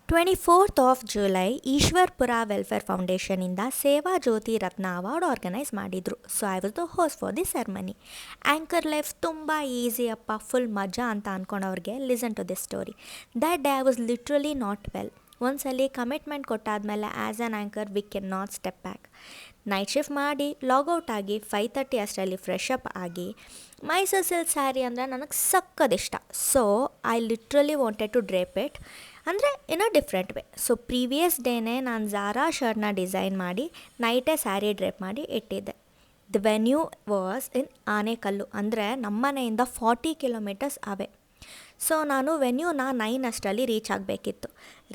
24th of July Ishwarpura welfare ಫೌಂಡೇಶನಿಂದ Seva Jyoti Ratna award organise ಮಾಡಿದರು. So I was the host for the ceremony. Anchor life ತುಂಬ easy ಅಪ್ಪ, full ಮಜಾ ಅಂತ ಅಂದ್ಕೊಂಡವ್ರಿಗೆ listen to this story. That day I was literally not well. ಒಂದ್ಸಲಿ commitment ಕೊಟ್ಟಾದಮೇಲೆ as an anchor we can not step back. Night shift ಮಾಡಿ logout ಆಗಿ 5:30 ಅಷ್ಟರಲ್ಲಿ ಫ್ರೆಶ್ ಅಪ್ ಆಗಿ ಮೈಸೂರು ಸಿಲ್ಕ್ ಸ್ಯಾರಿ ಅಂದರೆ ನನಗೆ ಸಕ್ಕದಿಷ್ಟ. So I literally wanted to drape it, ಅಂದರೆ in a different way. So previous ಡೇನೇ ನಾನು ಝಾರಾ ಶರ್ಟ್ನ ಡಿಸೈನ್ ಮಾಡಿ ನೈಟೇ ಸ್ಯಾರಿ ಡ್ರೇಪ್ ಮಾಡಿ ಇಟ್ಟಿದ್ದೆ. ದ ವೆನ್ಯೂ ವಾಸ್ ಇನ್ ಆನೆಕಲ್ಲು, ಅಂದರೆ ನಮ್ಮನೆಯಿಂದ 40 ಕಿಲೋಮೀಟರ್ಸ್ ಅವೇ. ಸೊ ನಾನು ವೆನ್ಯೂನ 9 ಅಷ್ಟರಲ್ಲಿ ರೀಚ್ ಆಗಬೇಕಿತ್ತು.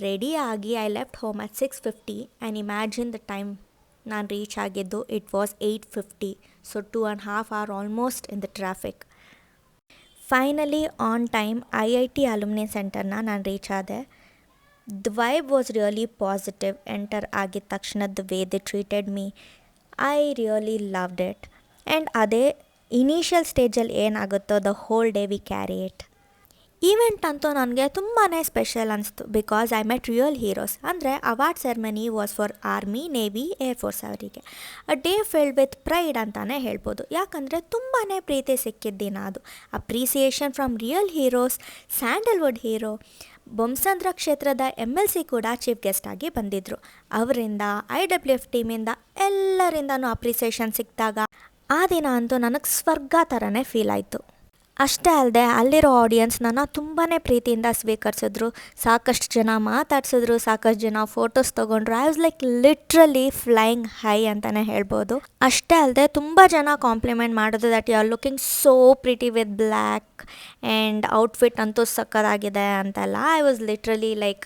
ರೆಡಿ ಆಗಿ I left home at 6:50 and imagine the time ನಾನು ರೀಚ್ ಆಗಿದ್ದು, it was 8:50. So 2.5 hour almost in the traffic. Finally on time IIT alumni ಸೆಂಟರ್ನ ನಾನು reach ಆದೆ. The vibe was really positive. Enter ಆಗಿದ ತಕ್ಷಣ the way they treated me, I really loved it. And ಅದೇ initial ಸ್ಟೇಜಲ್ಲಿ ಏನಾಗುತ್ತೋ the whole day we carry it. Event ಅಂತೂ ನನಗೆ ತುಂಬಾ ಸ್ಪೆಷಲ್ ಅನಿಸ್ತು, because I met real heroes. ಅಂದರೆ award ceremony was for army, navy, air force ಅವರಿಗೆ. A day filled with pride ಅಂತಲೇ ಹೇಳ್ಬೋದು. ಯಾಕಂದರೆ ತುಂಬಾ ಪ್ರೀತಿ ಸಿಕ್ಕಿದ್ದಿನ ಅದು. Appreciation from real heroes, sandalwood hero, Bommasandra ಕ್ಷೇತ್ರದ MLC ಕೂಡ ಚೀಫ್ ಗೆಸ್ಟ್ ಆಗಿ ಬಂದಿದ್ದರು. ಅವರಿಂದ IWF ಟೀಮಿಂದ ಎಲ್ಲರಿಂದನೂ ಅಪ್ರಿಸಿಯೇಷನ್ ಸಿಕ್ಕಿದಾಗ ಆ ದಿನ ಅಂತೂ ನನಗೆ ಸ್ವರ್ಗ ಥರನೇ ಫೀಲ್ ಆಯಿತು. ಅಷ್ಟೇ ಅಲ್ಲದೆ ಅಲ್ಲಿರೋ ಆಡಿಯನ್ಸ್ ನನ್ನ ತುಂಬಾ ಪ್ರೀತಿಯಿಂದ ಸ್ವೀಕರಿಸಿದ್ರು. ಸಾಕಷ್ಟು ಜನ ಮಾತಾಡ್ಸಿದ್ರು, ಸಾಕಷ್ಟು ಜನ ಫೋಟೋಸ್ ತೊಗೊಂಡ್ರು. I was like literally flying high ಅಂತಲೇ ಹೇಳ್ಬೋದು. ಅಷ್ಟೇ ಅಲ್ಲದೆ ತುಂಬ ಜನ ಕಾಂಪ್ಲಿಮೆಂಟ್ ಮಾಡೋದು that you are looking so pretty with black and outfit ಅಂತೂ ಸಕ್ಕತ್ತಾಗಿದೆ ಅಂತೆಲ್ಲ. I was literally like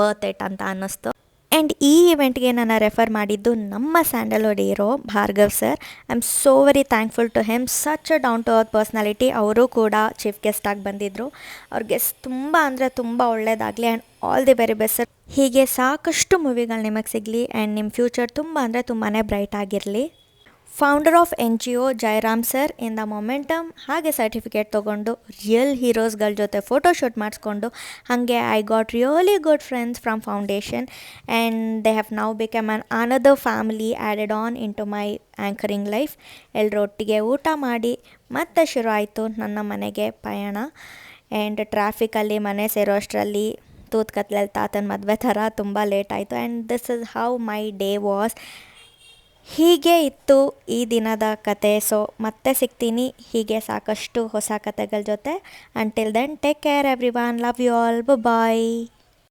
worth it ಅಂತ ಅನ್ನಿಸ್ತು. ಆ್ಯಂಡ್ ಈ ಇವೆಂಟ್ಗೆ ನಾನು ರೆಫರ್ ಮಾಡಿದ್ದು ನಮ್ಮ Sandalwood hero Bhargav sir. I am so very thankful to him. Such a down to earth personality. ಅವರು ಕೂಡ ಚೀಫ್ ಗೆಸ್ಟ್ ಆಗಿ ಬಂದಿದ್ದರು. ಅವ್ರಿಗೆ ತುಂಬ ಅಂದರೆ ತುಂಬ ಒಳ್ಳೆಯದಾಗಲಿ and all the very best sir. ಹೀಗೆ ಸಾಕಷ್ಟು ಮೂವಿಗಳು ನಿಮಗೆ ಸಿಗಲಿ ಆ್ಯಂಡ್ ನಿಮ್ಮ ಫ್ಯೂಚರ್ ತುಂಬ ಅಂದರೆ ತುಂಬಾ ಬ್ರೈಟ್ ಆಗಿರಲಿ. Founder of NGO Jayaram sir ಇಂದ ಮೊಮೆಂಟಮ್ ಹಾಗೆ ಸರ್ಟಿಫಿಕೇಟ್ ತೊಗೊಂಡು ರಿಯಲ್ ಹೀರೋಸ್ಗಳ ಜೊತೆ ಫೋಟೋಶೂಟ್ ಮಾಡಿಸ್ಕೊಂಡು, ಹಾಗೆ I got really good friends from foundation and they have now become an another family added on into my anchoring life. ಎಲ್ಲರೊಟ್ಟಿಗೆ ಊಟ ಮಾಡಿ ಮತ್ತೆ ಶುರು ಆಯಿತು ನನ್ನ ಮನೆಗೆ ಪಯಣ. ಆ್ಯಂಡ್ ಟ್ರಾಫಿಕಲ್ಲಿ ಮನೆ ಸೇರೋ ಅಷ್ಟರಲ್ಲಿ ತೂತ್ ಕತ್ಲಲ್ಲಿ ತಾತನ ಮದುವೆ ಥರ ತುಂಬ ಲೇಟ್ ಆಯಿತು. And this is how my day was. ಹೀಗೆ ಇತ್ತು ಈ ದಿನದ ಕತೆ. ಸೊ ಮತ್ತೆ ಸಿಗ್ತೀನಿ ಹೀಗೆ ಸಾಕಷ್ಟು ಹೊಸ ಕತೆಗಳ ಜೊತೆ. Until then take care everyone, love you all, bye.